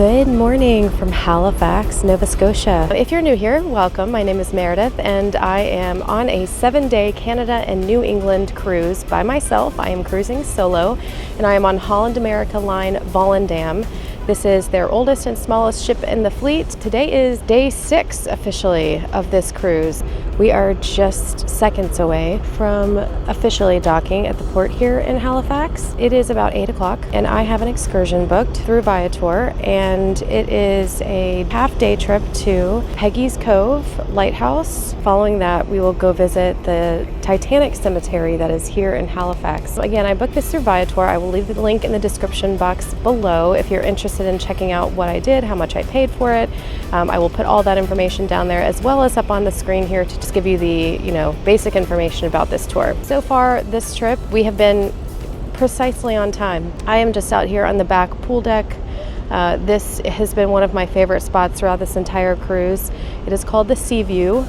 Good morning from Halifax, Nova Scotia. If you're new here, welcome. My name is Meredith and I am on a 7-day Canada and New England cruise by myself. I am cruising solo and I am on Holland America Line Volendam. This is their oldest and smallest ship in the fleet. Today is day 6 officially of this cruise. We are just seconds away from officially docking at the port here in Halifax. It is about 8 o'clock and I have an excursion booked through Viator, and it is a half-day trip to Peggy's Cove lighthouse. Following that, we will go visit the Titanic cemetery that is here in Halifax. Again, I booked this through Viator. I will leave the link in the description box below if you're interested in checking out what I did, how much I paid for it. I will put all that information down there as well as up on the screen here to just give you the basic information about this tour. So far this trip we have been precisely on time. I am just out here on the back pool deck. This has been one of my favorite spots throughout this entire cruise. It is called the Seaview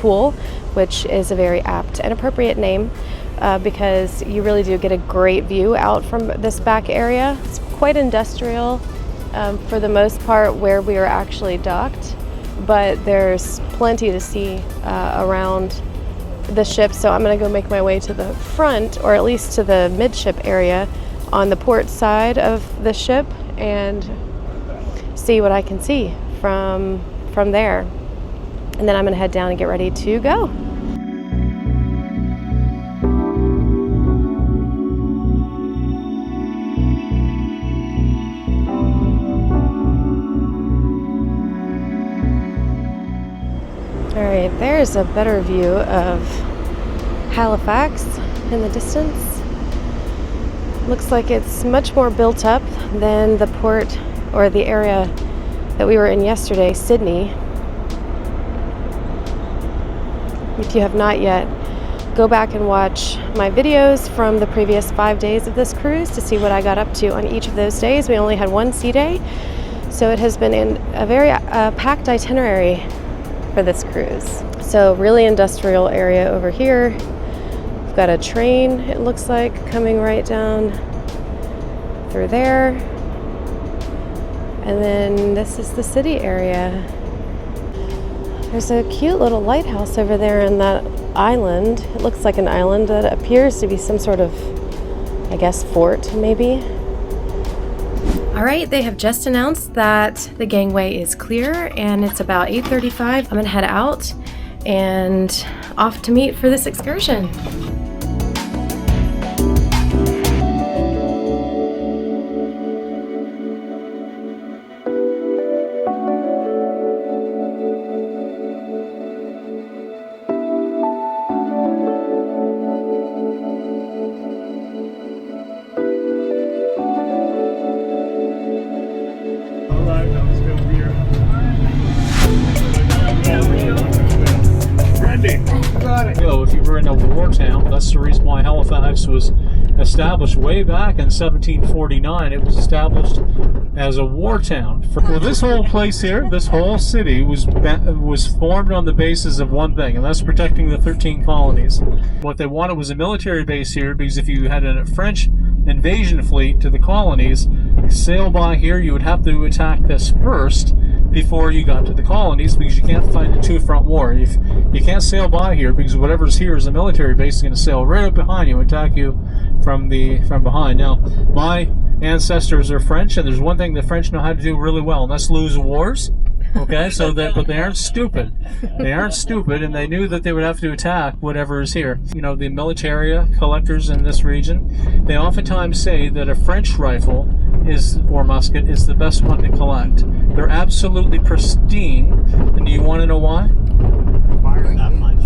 pool, which is a very apt and appropriate name because you really do get a great view out from this back area. It's quite industrial for the most part where we are actually docked, but there's plenty to see around the ship. So I'm going to go make my way to the front, or at least to the midship area on the port side of the ship, and see what I can see from there. And then I'm going to head down and get ready to go. All right, there's a better view of Halifax in the distance. Looks like it's much more built up than the port or the area that we were in yesterday, Sydney. If you have not yet, go back and watch my videos from the previous 5 days of this cruise to see what I got up to on each of those days. We only had one sea day, so it has been in a very packed itinerary for this cruise. So really industrial area over here. We've got a train, it looks like, coming right down through there. And then this is the city area. There's a cute little lighthouse over there in that island. It looks like an island that appears to be some sort of, I guess, fort maybe. All right, they have just announced that the gangway is clear and it's about 8:35. I'm gonna head out and off to meet for this excursion. If you were in a war town, that's the reason why Halifax was established way back in 1749. It was established as a war town. Well, this whole place here, this whole city was formed on the basis of one thing, and that's protecting the 13 colonies. What they wanted was a military base here, because if you had a French invasion fleet to the colonies sail by here, you would have to attack this first before you got to the colonies, because you can't fight a two-front war. If you can't sail by here, because whatever's here is a military base, is going to sail right up behind you and attack you from behind. Now, my ancestors are French, and there's one thing the French know how to do really well, and that's lose wars. Okay, but they aren't stupid. They aren't stupid, and they knew that they would have to attack whatever is here. The militaria collectors in this region, they oftentimes say that a French rifle or musket is the best one to collect. They're absolutely pristine, and do you want to know why?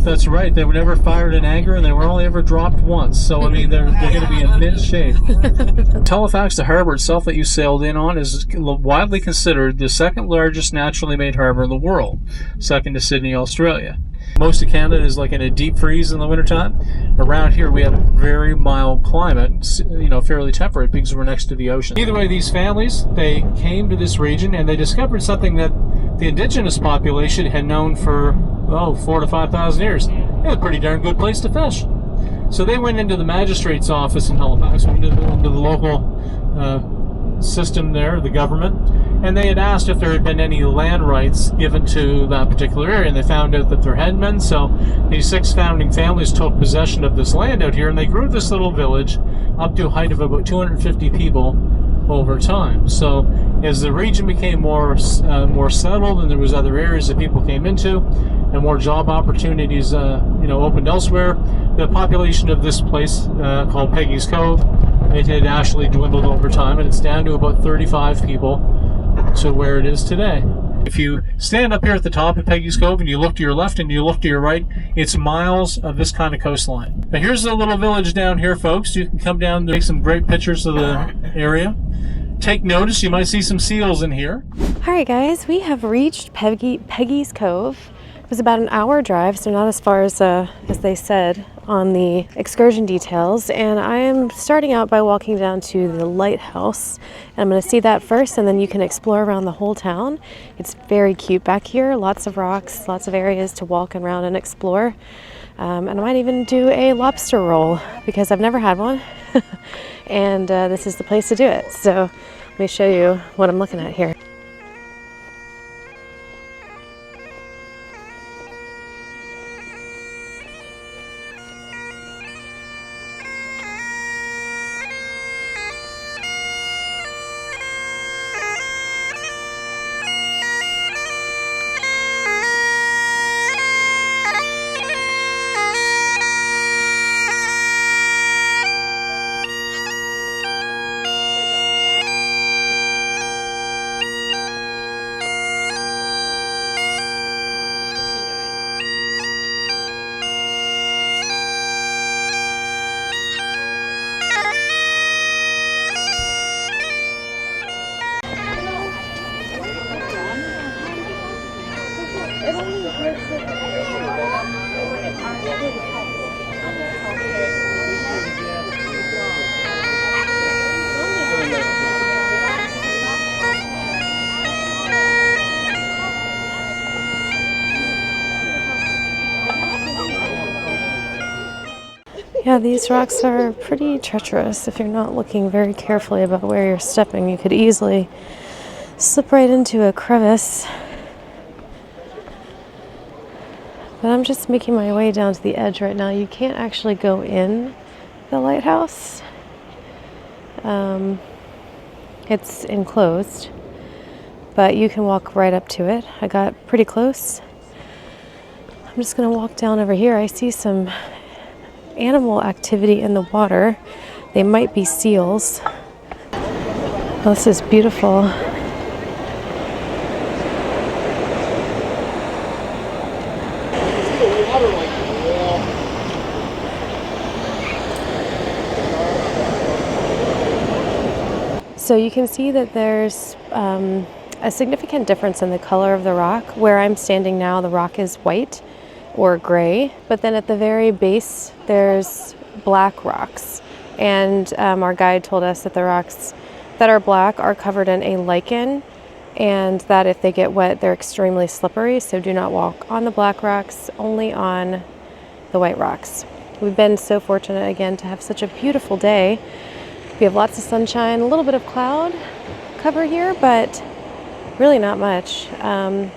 That's right. They were never fired in anger, and they were only ever dropped once. So, I mean, they're going to be in mint shape. Halifax, the harbor itself that you sailed in on, is widely considered the second largest naturally made harbor in the world, second to Sydney, Australia. Most of Canada is like in a deep freeze in the wintertime. Around here we have a very mild climate, fairly temperate because we're next to the ocean. Either way, these families, they came to this region and they discovered something that the indigenous population had known for 4,000 to 5,000 years. It was a pretty darn good place to fish. So they went into the magistrate's office in Halifax, went into the local system there, the government, and they had asked if there had been any land rights given to that particular area, and they found out that there had been. So these 6 founding families took possession of this land out here, and they grew this little village up to a height of about 250 people over time. So as the region became more settled, and there was other areas that people came into, and more job opportunities opened elsewhere, the population of this place called Peggy's Cove, it had actually dwindled over time, and it's down to about 35 people to where it is today. If you stand up here at the top of Peggy's Cove and you look to your left and you look to your right, it's miles of this kind of coastline. But here's the little village down here, folks. You can come down and take some great pictures of the area. Take notice, you might see some seals in here. All right, guys, we have reached Peggy's Cove. It was about an hour drive, so not as far as they said on the excursion details. And I am starting out by walking down to the lighthouse. And I'm going to see that first, and then you can explore around the whole town. It's very cute back here. Lots of rocks, lots of areas to walk around and explore. And I might even do a lobster roll because I've never had one. And this is the place to do it. So let me show you what I'm looking at here. Yeah, these rocks are pretty treacherous. If you're not looking very carefully about where you're stepping, you could easily slip right into a crevice. But I'm just making my way down to the edge right now. You can't actually go in the lighthouse. It's enclosed, but you can walk right up to it. I got pretty close. I'm just going to walk down over here. I see some animal activity in the water. They might be seals. Oh, this is beautiful. So you can see that there's a significant difference in the color of the rock. Where I'm standing now, the rock is white or gray, but then at the very base there's black rocks, and our guide told us that the rocks that are black are covered in a lichen, and that if they get wet they're extremely slippery, so do not walk on the black rocks, only on the white rocks. We've been so fortunate again to have such a beautiful day. We have lots of sunshine, a little bit of cloud cover here, but really not much.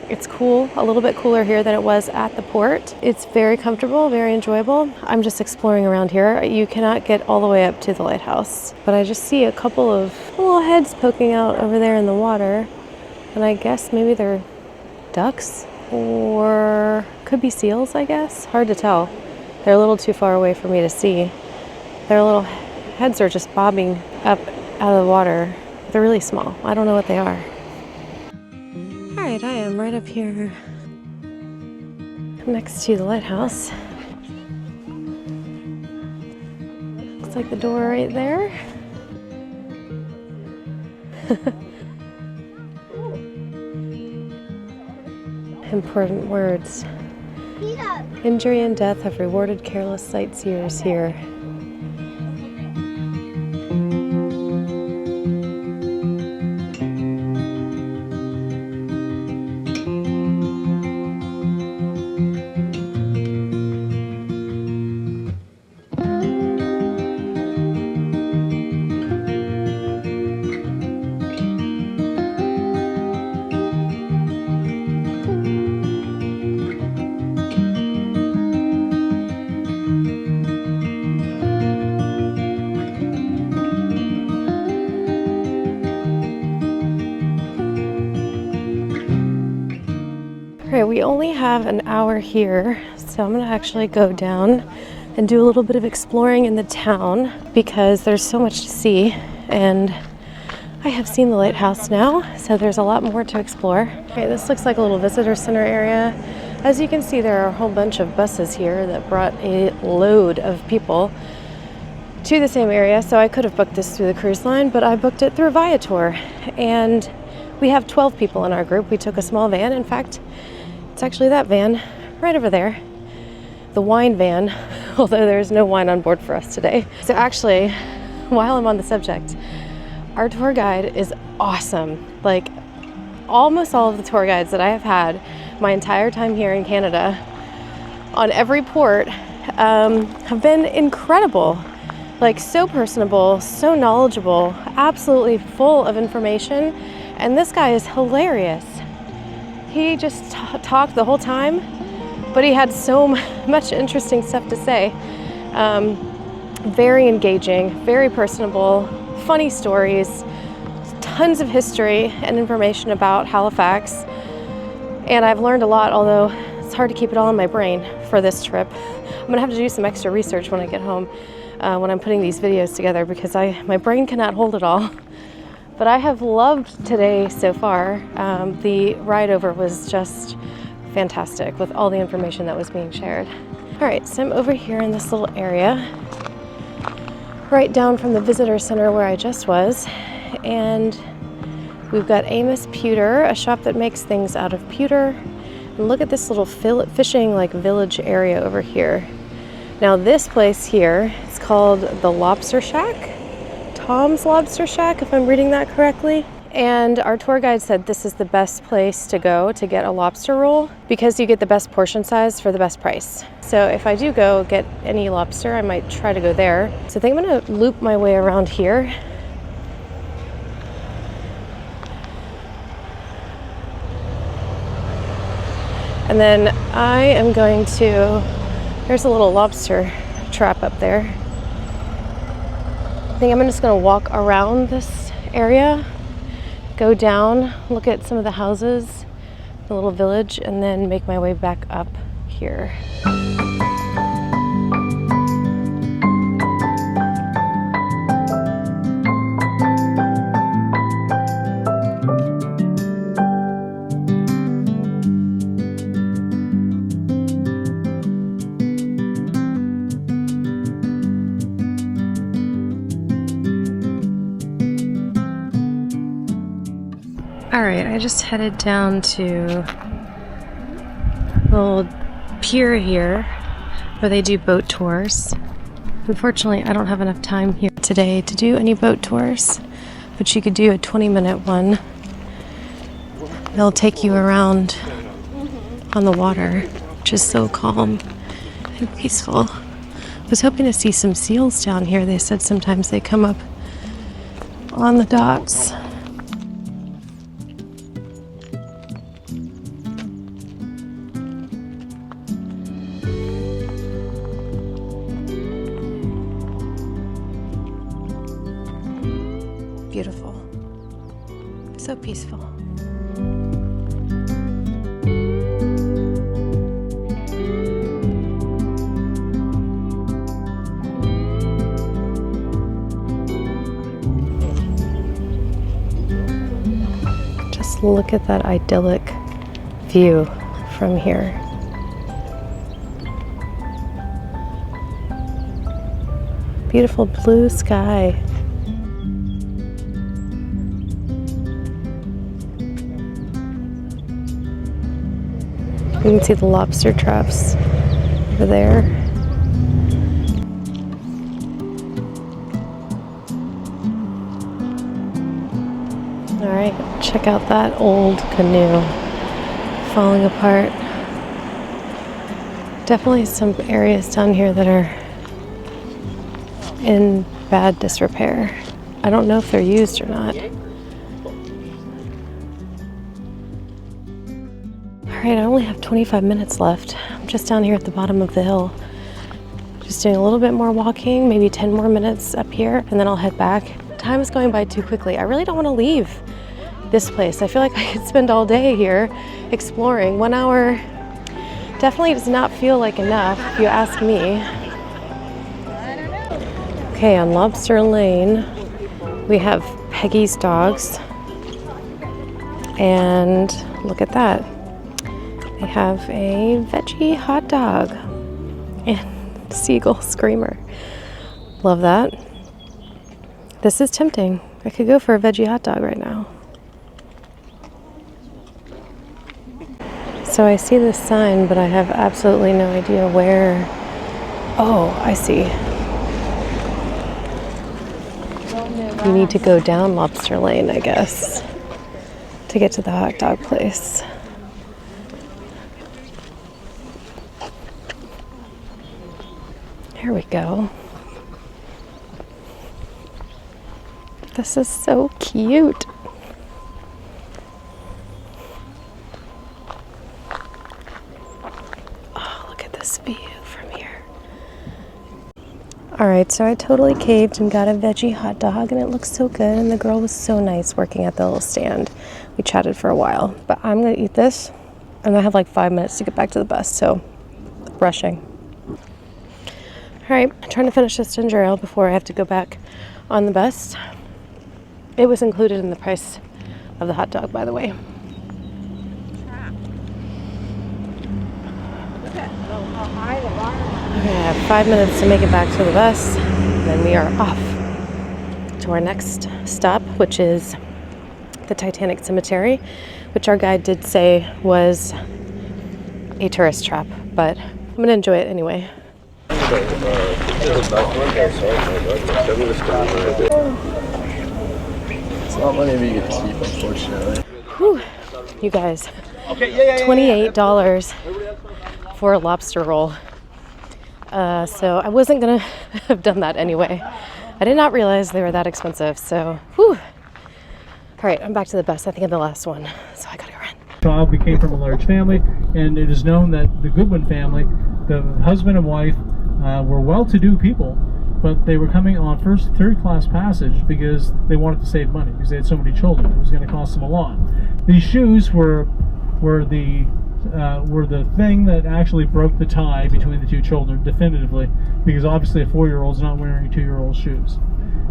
It's cool, a little bit cooler here than it was at the port. It's very comfortable, very enjoyable. I'm just exploring around here. You cannot get all the way up to the lighthouse, but I just see a couple of little heads poking out over there in the water, and I guess maybe they're ducks or could be seals, I guess. Hard to tell. They're a little too far away for me to see. Their little heads are just bobbing up out of the water. They're really small. I don't know what they are. Alright, I am right up here next to the lighthouse. Looks like the door right there. Important words. Injury and death have rewarded careless sightseers here. We only have an hour here, so I'm gonna actually go down and do a little bit of exploring in the town because there's so much to see, and I have seen the lighthouse now, so there's a lot more to explore. Okay, this looks like a little visitor center area. As you can see, there are a whole bunch of buses here that brought a load of people to the same area, so I could have booked this through the cruise line, but I booked it through Viator, and we have 12 people in our group. We took a small van. In fact, it's actually that van right over there, the wine van, although there's no wine on board for us today. So actually, while I'm on the subject, our tour guide is awesome. Like, almost all of the tour guides that I have had my entire time here in Canada on every port have been incredible. Like, so personable, so knowledgeable, absolutely full of information. And this guy is hilarious. He just talked the whole time, but he had so much interesting stuff to say. Very engaging, very personable, funny stories, tons of history and information about Halifax. And I've learned a lot, although it's hard to keep it all in my brain for this trip. I'm gonna have to do some extra research when I get home, when I'm putting these videos together, because my brain cannot hold it all. But I have loved today so far. The ride over was just fantastic with all the information that was being shared. All right, so I'm over here in this little area, right down from the visitor center where I just was. And we've got Amos Pewter, a shop that makes things out of pewter. And look at this little fishing like village area over here. Now this place here is called the Lobster Shack. Tom's Lobster Shack, if I'm reading that correctly. And our tour guide said this is the best place to go to get a lobster roll because you get the best portion size for the best price. So if I do go get any lobster, I might try to go there. So I think I'm gonna loop my way around here. And then I am going to, there's a little lobster trap up there. I think I'm just gonna walk around this area, go down, look at some of the houses, the little village, and then make my way back up here. Alright, I just headed down to the little pier here where they do boat tours. Unfortunately, I don't have enough time here today to do any boat tours, but you could do a 20-minute one. They'll take you around on the water, which is so calm and peaceful. I was hoping to see some seals down here. They said sometimes they come up on the docks. Beautiful. So peaceful. Just look at that idyllic view from here. Beautiful blue sky. You can see the lobster traps over there. All right, check out that old canoe falling apart. Definitely some areas down here that are in bad disrepair. I don't know if they're used or not. Alright, I only have 25 minutes left. I'm just down here at the bottom of the hill. Just doing a little bit more walking, maybe 10 more minutes up here, and then I'll head back. Time is going by too quickly. I really don't want to leave this place. I feel like I could spend all day here exploring. 1 hour definitely does not feel like enough, if you ask me. Okay, on Lobster Lane, we have Peggy's dogs. And look at that. They have a veggie hot dog and seagull screamer. Love that. This is tempting. I could go for a veggie hot dog right now. So I see this sign, but I have absolutely no idea where. Oh, I see. You need to go down Lobster Lane, I guess, to get to the hot dog place. Here we go. This is so cute. Oh, look at this view from here. Alright, so I totally caved and got a veggie hot dog, and it looks so good, and the girl was so nice working at the little stand. We chatted for a while, but I'm gonna eat this, and I have like 5 minutes to get back to the bus, so rushing. Alright, I'm trying to finish this ginger ale before I have to go back on the bus. It was included in the price of the hot dog, by the way. Okay, I have 5 minutes to make it back to the bus, and then we are off to our next stop, which is the Titanic Cemetery, which our guide did say was a tourist trap, but I'm going to enjoy it anyway. It's not money we get to keep, unfortunately. Whew. You guys, $28 for a lobster roll. So I wasn't gonna have done that anyway. I did not realize they were that expensive, so whew. All right, I'm back to the bus. I think I'm the last one, so I gotta go run. Child came from a large family, and it is known that the Goodwin family, the husband and wife, were well-to-do people, but they were coming on first third-class passage because they wanted to save money because they had so many children. It was going to cost them a lot. These shoes were the thing that actually broke the tie between the two children definitively, because obviously a 4-year-old's not wearing a 2-year-old's shoes.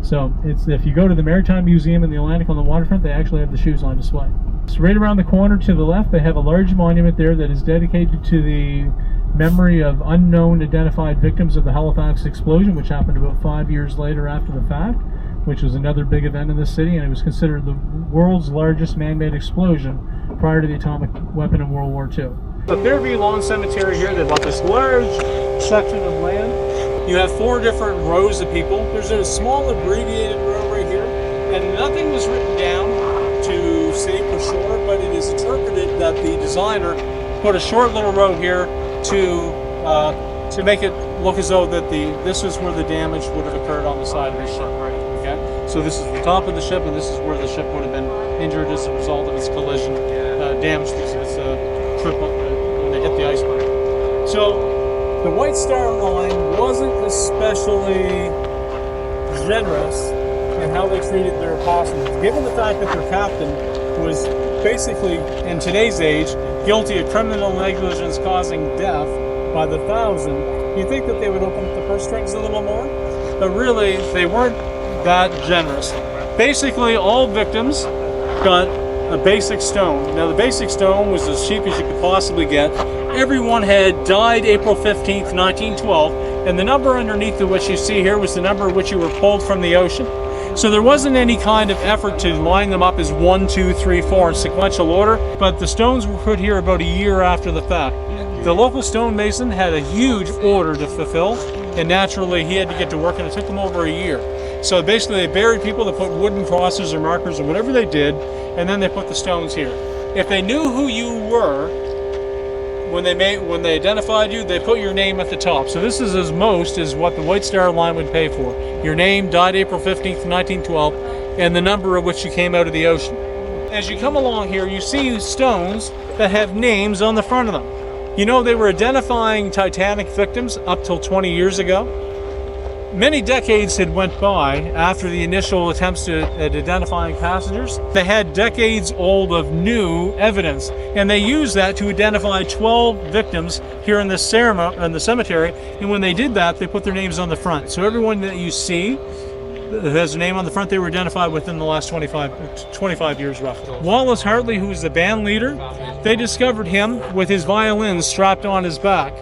So if you go to the Maritime Museum in the Atlantic on the waterfront, they actually have the shoes on display. So right around the corner to the left, they have a large monument there that is dedicated to the memory of unknown identified victims of the Halifax explosion, which happened about 5 years later after the fact, which was another big event in the city, and it was considered the world's largest man-made explosion prior to the atomic weapon in World War II. The Fairview Lawn Cemetery here, they've got this large section of land. You have 4 different rows of people. There's a small abbreviated row right here, and nothing was written down to say for sure, but it is interpreted that the designer put a short little row here to make it look as though that this is where the damage would have occurred on the side of the ship. Okay, so this is the top of the ship, and this is where the ship would have been injured as a result of its collision, damaged its trip when they hit the iceberg. So the White Star Line wasn't especially generous in how they treated their passengers, given the fact that their captain was basically, in today's age, guilty of criminal negligence causing death by the thousand. You think that they would open up the purse strings a little more? But really, they weren't that generous. Basically, all victims got a basic stone. Now, the basic stone was as cheap as you could possibly get. Everyone had died April 15th, 1912, and the number underneath of which you see here was the number at which you were pulled from the ocean. So there wasn't any kind of effort to line them up as 1, 2, 3, 4 in sequential order, but the stones were put here about a year after the fact. The local stonemason had a huge order to fulfill, and naturally he had to get to work, and it took them over a year. So basically they buried people, they put wooden crosses or markers or whatever they did, and then they put the stones here. If they knew who you were, when they identified you, they put your name at the top. So this is as most as what the White Star Line would pay for. Your name, died April 15th, 1912, and the number at which you came out of the ocean. As you come along here, you see stones that have names on the front of them. You know, they were identifying Titanic victims up till 20 years ago. Many decades had went by after the initial attempts at identifying passengers. They had decades old of new evidence, and they used that to identify 12 victims here in the cemetery. And when they did that, they put their names on the front. So everyone that you see that has a name on the front, they were identified within the last 25 years roughly. Wallace Hartley, who was the band leader, they discovered him with his violin strapped on his back.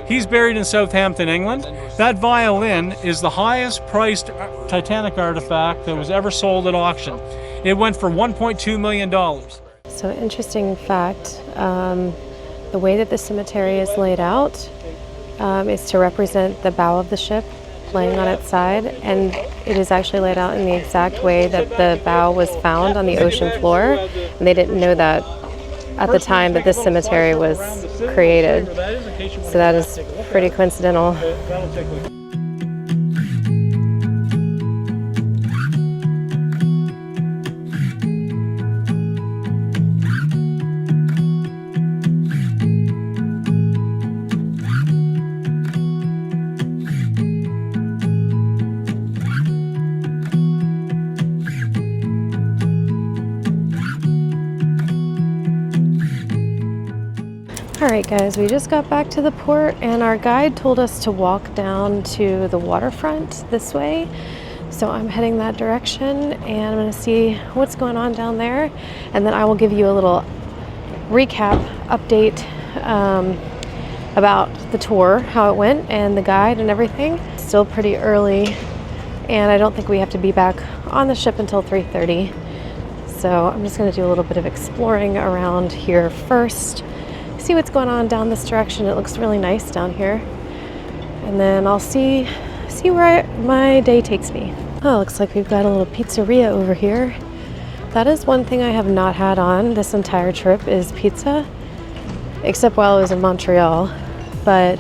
He's buried in Southampton, England. That violin is the highest priced Titanic artifact that was ever sold at auction. It went for $1.2 million. So interesting fact, the way that the cemetery is laid out is to represent the bow of the ship laying on its side, and it is actually laid out in the exact way that the bow was found on the ocean floor, and they didn't know that at the time that this cemetery was created. So that is pretty coincidental. Alright guys, we just got back to the port and our guide told us to walk down to the waterfront this way. So I'm heading that direction and I'm going to see what's going on down there, and then I will give you a little recap update about the tour, how it went, and the guide and everything. It's still pretty early and I don't think we have to be back on the ship until 3:30. So I'm just going to do a little bit of exploring around here first. See what's going on down this direction. It looks really nice down here, and then I'll see where my day takes me. Oh, looks like we've got a little pizzeria over here. That is one thing I have not had on this entire trip is pizza, except while I was in Montreal. But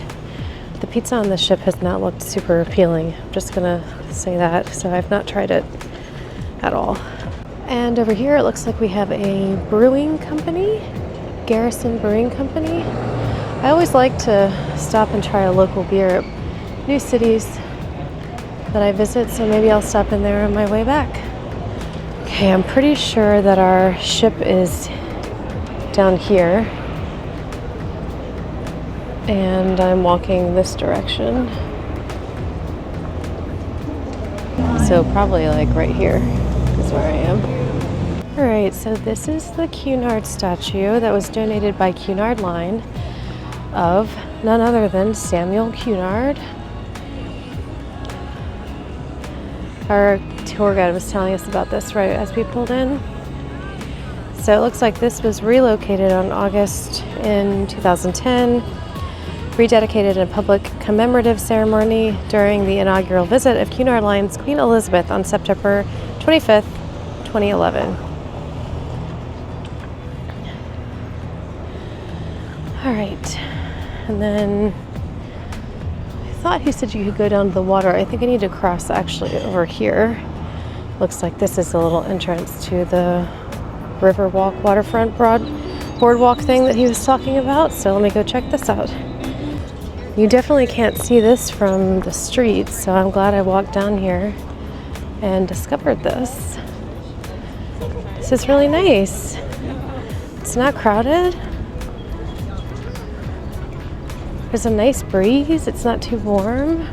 the pizza on the ship has not looked super appealing. I'm just gonna say that. So I've not tried it at all. And over here it looks like we have a brewing company. Garrison Brewing Company. I always like to stop and try a local beer at new cities that I visit, so maybe I'll stop in there on my way back. Okay, I'm pretty sure that our ship is down here, and I'm walking this direction. So probably like right here is where I am. Alright, so this is the Cunard statue that was donated by Cunard Line of none other than Samuel Cunard. Our tour guide was telling us about this right as we pulled in. So it looks like this was relocated on August in 2010, rededicated in a public commemorative ceremony during the inaugural visit of Cunard Line's Queen Elizabeth on September 25th, 2011. All right, and then I thought he said you could go down to the water. I think I need to cross actually over here. Looks like this is a little entrance to the Riverwalk waterfront boardwalk thing that he was talking about. So let me go check this out. You definitely can't see this from the street, so I'm glad I walked down here and discovered this. This is really nice. It's not crowded. There's a nice breeze. It's not too warm.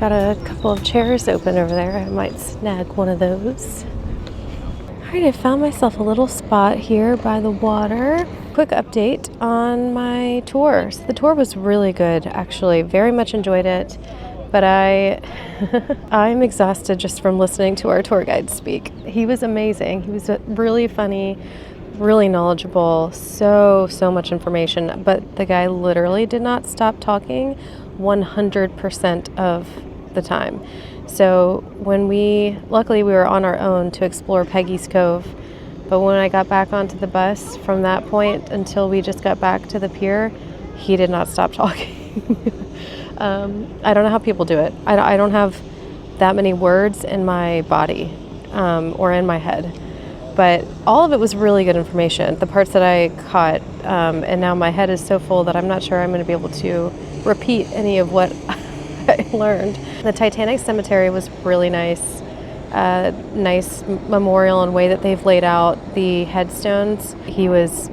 Got a couple of chairs open over there. I might snag one of those. All right, I found myself a little spot here by the water. Quick update on my tour. So the tour was really good, actually. Very much enjoyed it. But I'm exhausted just from listening to our tour guide speak. He was amazing. He was really funny, really knowledgeable, so much information, but the guy literally did not stop talking 100% of the time. So luckily we were on our own to explore Peggy's Cove, but when I got back onto the bus from that point until we just got back to the pier, he did not stop talking. I don't know how people do it. I don't have that many words in my body or in my head. But all of it was really good information, the parts that I caught, and now my head is so full that I'm not sure I'm going to be able to repeat any of what learned. The Titanic cemetery was really nice. Nice memorial and way that they've laid out the headstones. He was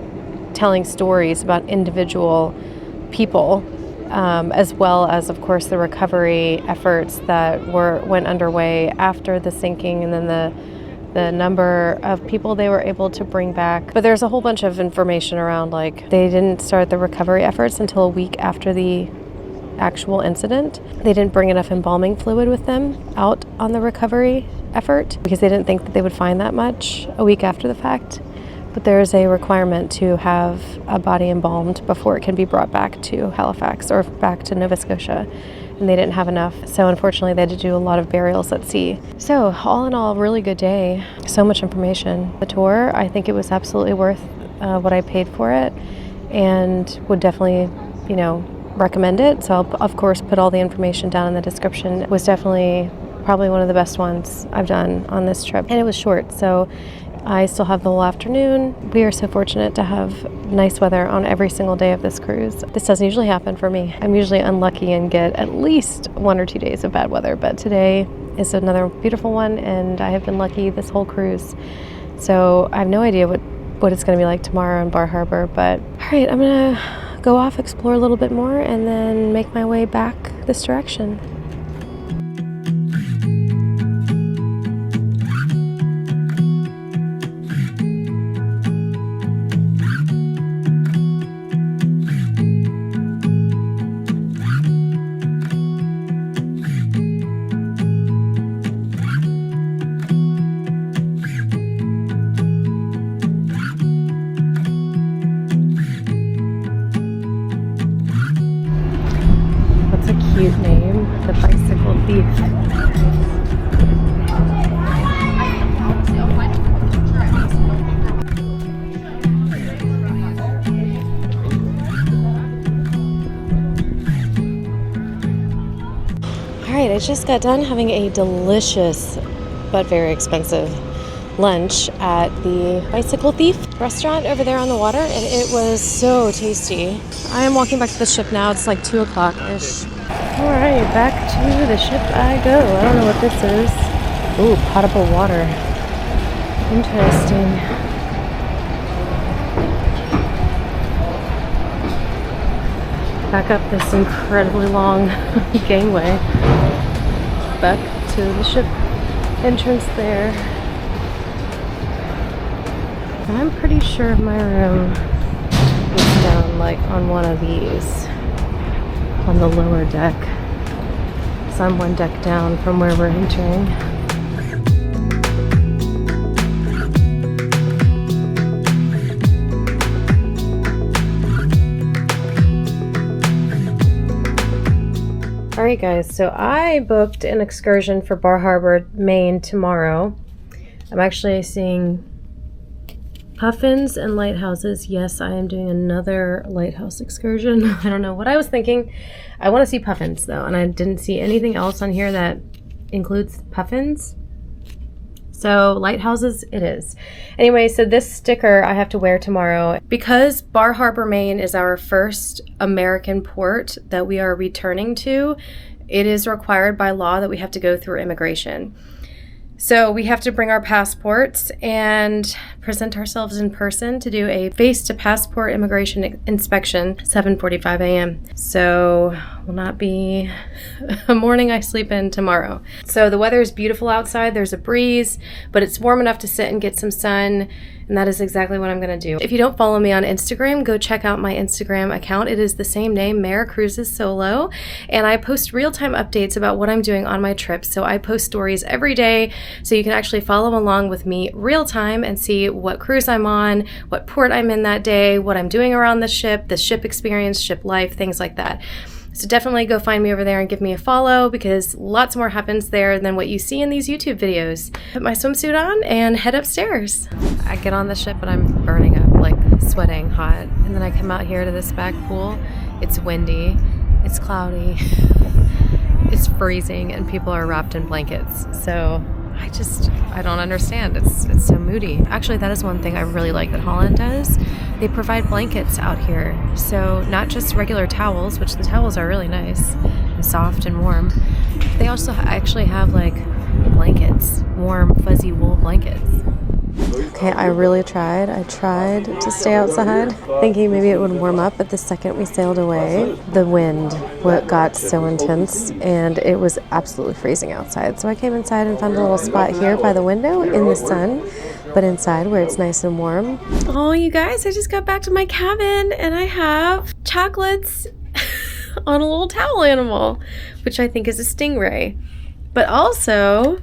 telling stories about individual people, as well as, of course, the recovery efforts that went underway after the sinking, and then the number of people they were able to bring back. But there's a whole bunch of information around, like, they didn't start the recovery efforts until a week after the actual incident. They didn't bring enough embalming fluid with them out on the recovery effort because they didn't think that they would find that much a week after the fact. But there's a requirement to have a body embalmed before it can be brought back to Halifax or back to Nova Scotia, and they didn't have enough. So unfortunately they had to do a lot of burials at sea. So all in all, really good day. So much information. The tour, I think it was absolutely worth what I paid for it, and would definitely, recommend it. So I'll, of course, put all the information down in the description. It was definitely probably one of the best ones I've done on this trip, and it was short, so I still have the whole afternoon. We are so fortunate to have nice weather on every single day of this cruise. This doesn't usually happen for me. I'm usually unlucky and get at least 1 or 2 days of bad weather, but today is another beautiful one, and I have been lucky this whole cruise. So I have no idea what it's going to be like tomorrow in Bar Harbor, but all right, I'm going to go off, explore a little bit more, and then make my way back this direction. Cute name, the Bicycle Thief. Alright, I just got done having a delicious but very expensive lunch at the Bicycle Thief restaurant over there on the water, and it was so tasty. I am walking back to the ship now. It's like 2 o'clock-ish. Alright, back to the ship I go. I don't know what this is. Ooh, potable water. Interesting. Back up this incredibly long gangway. Back to the ship entrance there. And I'm pretty sure my room is down like on one of these, on the lower deck. So I'm one deck down from where we're entering. Alright guys, so I booked an excursion for Bar Harbor, Maine tomorrow. I'm actually seeing puffins and lighthouses. Yes, I am doing another lighthouse excursion. I don't know what I was thinking. I want to see puffins though, and I didn't see anything else on here that includes puffins. So lighthouses it is. Anyway, so this sticker I have to wear tomorrow because Bar Harbor, Maine is our first American port that we are returning to. It is required by law that we have to go through immigration. So we have to bring our passports and present ourselves in person to do a face-to-passport immigration inspection, 7:45 a.m. So will not be a morning I sleep in tomorrow. So the weather is beautiful outside. There's a breeze, but it's warm enough to sit and get some sun. And that is exactly what I'm going to do. If you don't follow me on Instagram, go check out my Instagram account. It is the same name, Mara Cruises Solo. And I post real-time updates about what I'm doing on my trips. So I post stories every day, so you can actually follow along with me real-time and see what cruise I'm on, what port I'm in that day, what I'm doing around the ship experience, ship life, things like that. So definitely go find me over there and give me a follow, because lots more happens there than what you see in these YouTube videos. Put my swimsuit on and head upstairs. I get on the ship and I'm burning up, like sweating hot. And then I come out here to this back pool. It's windy, it's cloudy, it's freezing, and people are wrapped in blankets. So I don't understand. It's so moody. Actually, that is one thing I really like that Holland does. They provide blankets out here. So not just regular towels, which the towels are really nice, soft and warm. They also actually have like blankets, warm, fuzzy wool blankets. Okay, I really tried. I tried to stay outside, thinking maybe it would warm up, but the second we sailed away, the wind got so intense and it was absolutely freezing outside. So I came inside and found a little spot here by the window in the sun, but inside where it's nice and warm. Oh, you guys, I just got back to my cabin and I have chocolates on a little towel animal, which I think is a stingray. But also,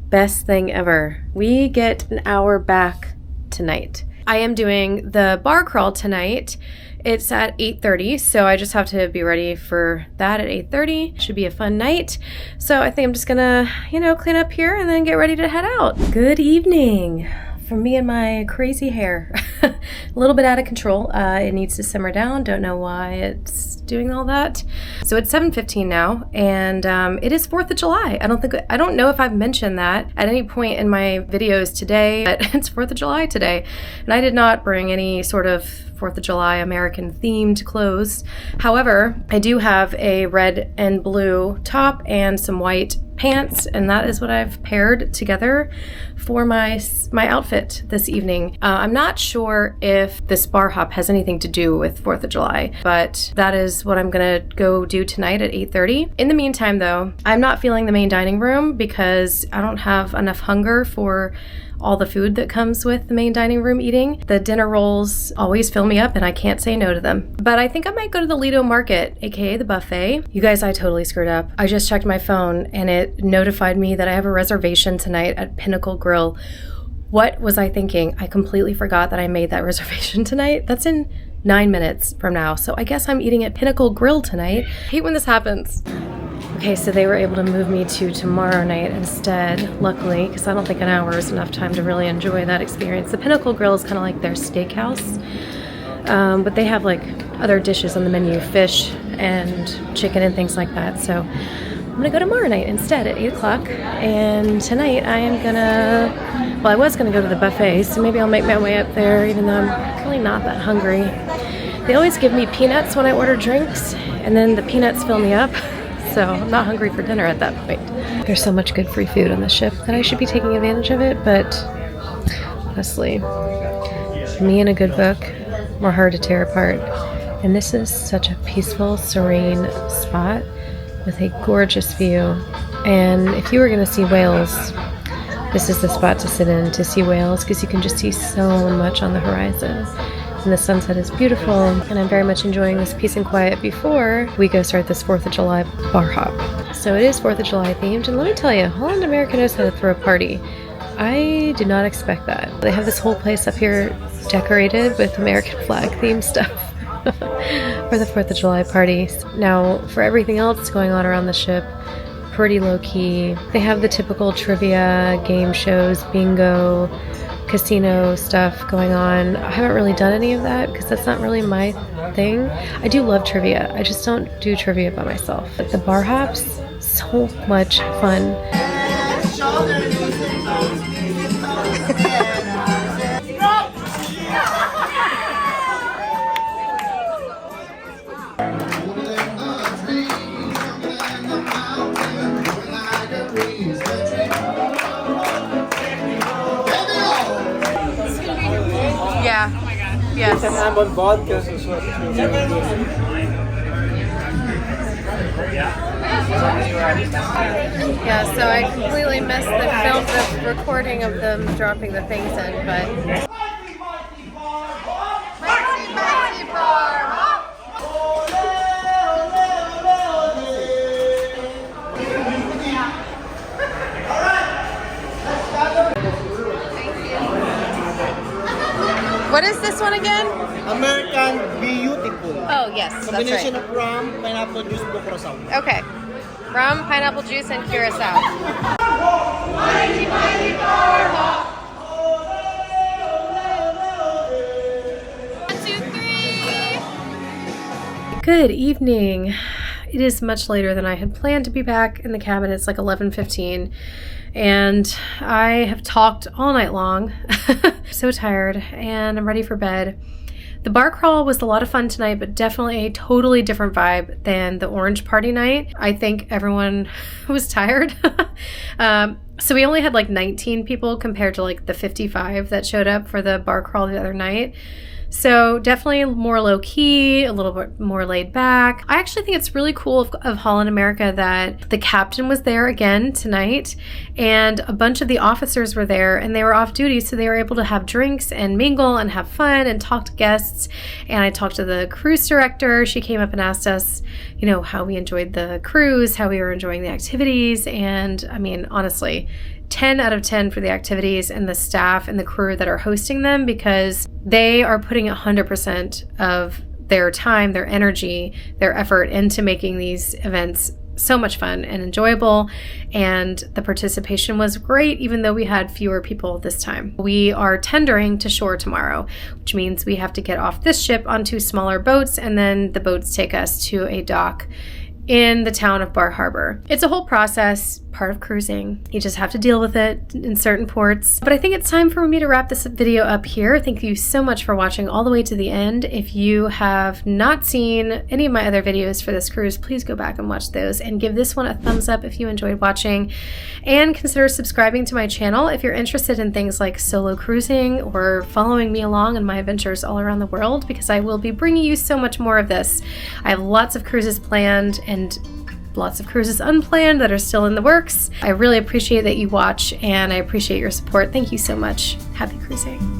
best thing ever, we get an hour back tonight. I am doing the bar crawl tonight. It's at 8:30, so I just have to be ready for that at 8:30. Should be a fun night. So I think I'm just gonna, clean up here and then get ready to head out. Good evening from me and my crazy hair. A little bit out of control. It needs to simmer down. Don't know why it's doing all that. So it's 7:15 now, and it is 4th of July. I don't know if I've mentioned that at any point in my videos today, but it's 4th of July today, and I did not bring any sort of 4th of July American themed clothes. However, I do have a red and blue top and some white pants, and that is what I've paired together for my outfit this evening. I'm not sure if this bar hop has anything to do with 4th of July, but that is what I'm gonna go do tonight at 8:30. In the meantime though, I'm not feeling the main dining room because I don't have enough hunger for all the food that comes with the main dining room eating. The dinner rolls always fill me up and I can't say no to them. But I think I might go to the Lido Market, aka the buffet. You guys, I totally screwed up. I just checked my phone and it notified me that I have a reservation tonight at Pinnacle Grill. What was I thinking? I completely forgot that I made that reservation tonight. That's in 9 minutes from now. So I guess I'm eating at Pinnacle Grill tonight. I hate when this happens. Okay, so they were able to move me to tomorrow night instead, luckily, because I don't think an hour is enough time to really enjoy that experience. The Pinnacle Grill is kind of like their steakhouse, but they have like other dishes on the menu, fish and chicken and things like that. So I'm gonna go tomorrow night instead at 8 o'clock. And tonight I am gonna, well, I was gonna go to the buffet, so maybe I'll make my way up there, even though I'm really not that hungry. They always give me peanuts when I order drinks, and then the peanuts fill me up. So I'm not hungry for dinner at that point. There's so much good free food on the ship that I should be taking advantage of it, but honestly, me and a good book were hard to tear apart. And this is such a peaceful, serene spot with a gorgeous view. And if you were going to see whales, this is the spot to sit in to see whales, because you can just see so much on the horizon. And the sunset is beautiful, and I'm very much enjoying this peace and quiet before we go start this 4th of July bar hop. So it is 4th of July themed, and let me tell you, Holland America knows how to throw a party. I did not expect that. They have this whole place up here decorated with American flag themed stuff for the 4th of July parties. Now, for everything else going on around the ship, pretty low key. They have the typical trivia, game shows, bingo, casino stuff going on. I haven't really done any of that because that's not really my thing. I do love trivia. I just don't do trivia by myself. But the bar hops, so much fun. Yeah. Oh my God. Yes. An almond vodka. Yeah, so I completely missed the recording of them dropping the things in, but... What is this one again? American Beautiful. Oh, yes, that's Combination right. of rum, pineapple juice, and curacao. Okay. Rum, pineapple juice, and curacao. 1, 2, 3. Good evening. It is much later than I had planned to be back in the cabin. It's like 11:15. And I have talked all night long. So tired, and I'm ready for bed. The bar crawl was a lot of fun tonight, but definitely a totally different vibe than the orange party night. I think everyone was tired. So we only had like 19 people compared to like the 55 that showed up for the bar crawl the other night. So definitely more low key, a little bit more laid back. I actually think it's really cool of HAL in America that the captain was there again tonight, and a bunch of the officers were there, and they were off duty, so they were able to have drinks and mingle and have fun and talk to guests. And I talked to the cruise director. She came up and asked us, you know, how we enjoyed the cruise, how we were enjoying the activities. And I mean, honestly, 10 out of 10 for the activities and the staff and the crew that are hosting them, because they are putting 100% of their time, their energy, their effort into making these events so much fun and enjoyable. And the participation was great, even though we had fewer people this time. We are tendering to shore tomorrow, which means we have to get off this ship onto smaller boats, and then the boats take us to a dock in the town of Bar Harbor. It's a whole process, part of cruising. You just have to deal with it in certain ports. But I think it's time for me to wrap this video up here. Thank you so much for watching all the way to the end. If you have not seen any of my other videos for this cruise, please go back and watch those, and give this one a thumbs up if you enjoyed watching. And consider subscribing to my channel if you're interested in things like solo cruising or following me along in my adventures all around the world, because I will be bringing you so much more of this. I have lots of cruises planned and lots of cruises unplanned that are still in the works. I really appreciate that you watch, and I appreciate your support. Thank you so much. Happy cruising.